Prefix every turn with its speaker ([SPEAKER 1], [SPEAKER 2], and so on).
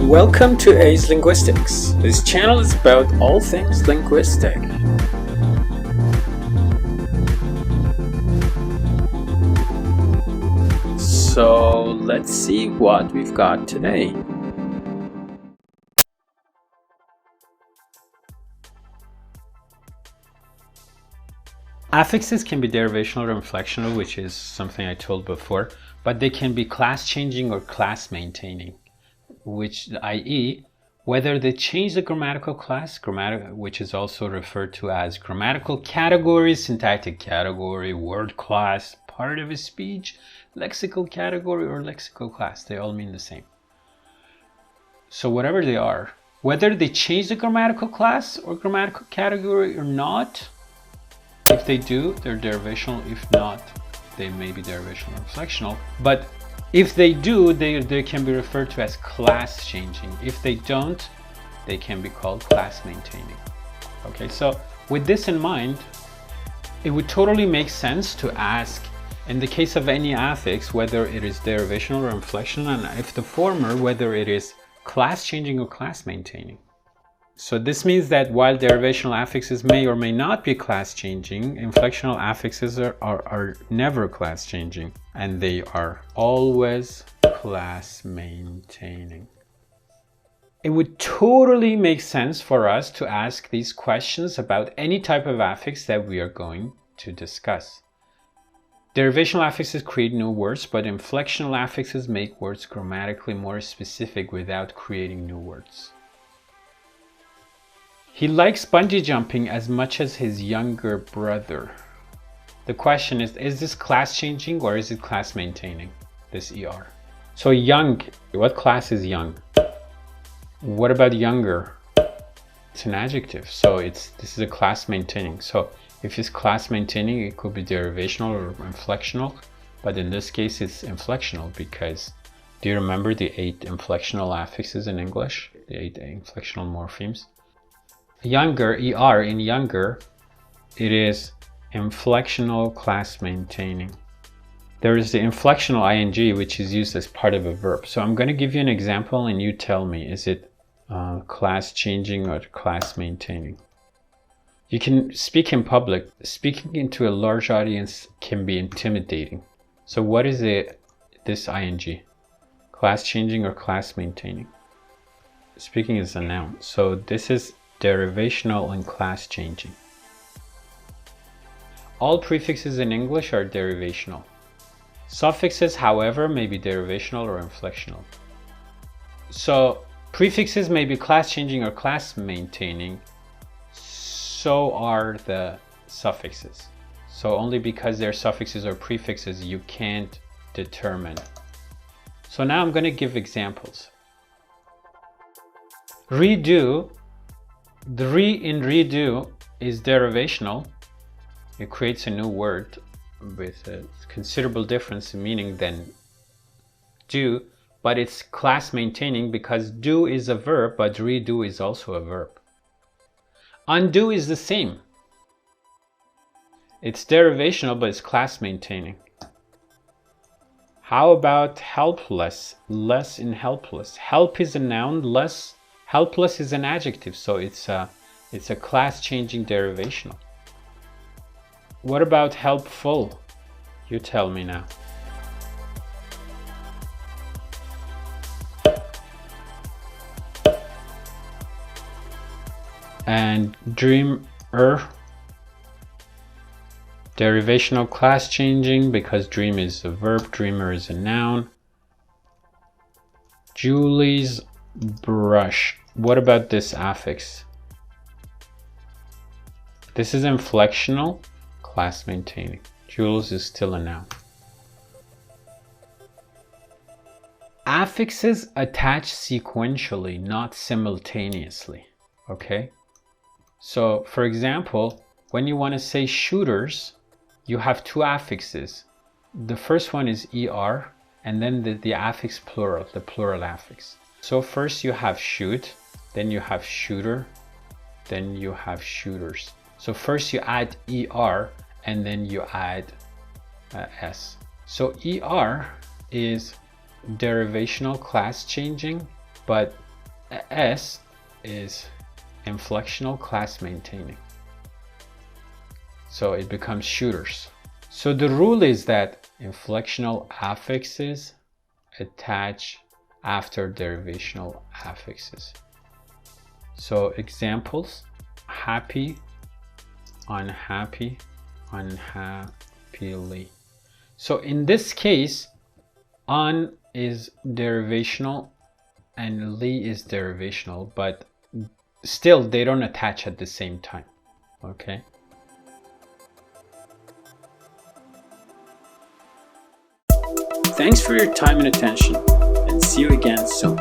[SPEAKER 1] Welcome to A's Linguistics. This channel is about all things linguistic. So let's see what we've got today. Affixes can be derivational or inflectional, which is something I told before, but they can be class changing or class maintaining, which i.e. whether they change the grammatical class, which is also referred to as grammatical category, syntactic category, word class, part of a speech, lexical category, or lexical class. They all mean the same. So whatever they are, whether they change the grammatical class or grammatical category or not, if they do, they're derivational. If not, they may be derivational or inflectional. But if they do, they can be referred to as class changing. If they don't, they can be called class maintaining. Okay, so with this in mind, it would totally make sense to ask, in the case of any affix, whether it is derivational or inflectional, and if the former, whether it is class changing or class maintaining. So this means that while derivational affixes may or may not be class changing, inflectional affixes are never class changing, and they are always class maintaining. It would totally make sense for us to ask these questions about any type of affix that we are going to discuss. Derivational affixes create new words, but inflectional affixes make words grammatically more specific without creating new words. He likes bungee jumping as much as his younger brother. The question is this class changing or is it class maintaining, this ER? So young, what class is young? What about younger? It's an adjective, so this is a class maintaining. So if it's class maintaining, it could be derivational or inflectional, but in this case it's inflectional because do you remember the 8 inflectional affixes in English? The 8 inflectional morphemes? Younger, ER in younger, it is inflectional class maintaining. There is the inflectional ing, which is used as part of a verb. So I'm going to give you an example and you tell me, is it class changing or class maintaining? You can speak in public. Speaking into a large audience can be intimidating. So what is this ing? Class changing or class maintaining? Speaking is a noun. So this is derivational and class changing. All prefixes in English are derivational. Suffixes, however, may be derivational or inflectional. So prefixes may be class changing or class maintaining. So are the suffixes. So only because they're suffixes or prefixes you can't determine. So now I'm going to give examples. Redo. The re in redo is derivational. It creates a new word with a considerable difference in meaning than do, but it's class maintaining because do is a verb, but redo is also a verb. Undo is the same. It's derivational, but it's class maintaining. How about helpless? Less in helpless. Help is a noun, less. Helpless is an adjective, so it's a class changing derivational. What about helpful? You tell me now. And dreamer, derivational class changing because dream is a verb, dreamer is a noun. Julie's brush. What about this affix? This is inflectional, class maintaining. Jules is still a noun. Affixes attach sequentially, not simultaneously. Okay? So, for example, when you want to say shooters, you have 2 affixes. The first one is ER, and then the affix plural, the plural affix. So first you have shoot, then you have shooter, then you have shooters. So first you add ER and then you add S. So ER is derivational class changing, but S is inflectional class maintaining. So it becomes shooters. So the rule is that inflectional affixes attach after derivational affixes. So examples: happy, unhappy, unhappily. So in this case, un is derivational and li is derivational, but still they don't attach at the same time. Okay. Thanks for your time and attention, and see you again soon.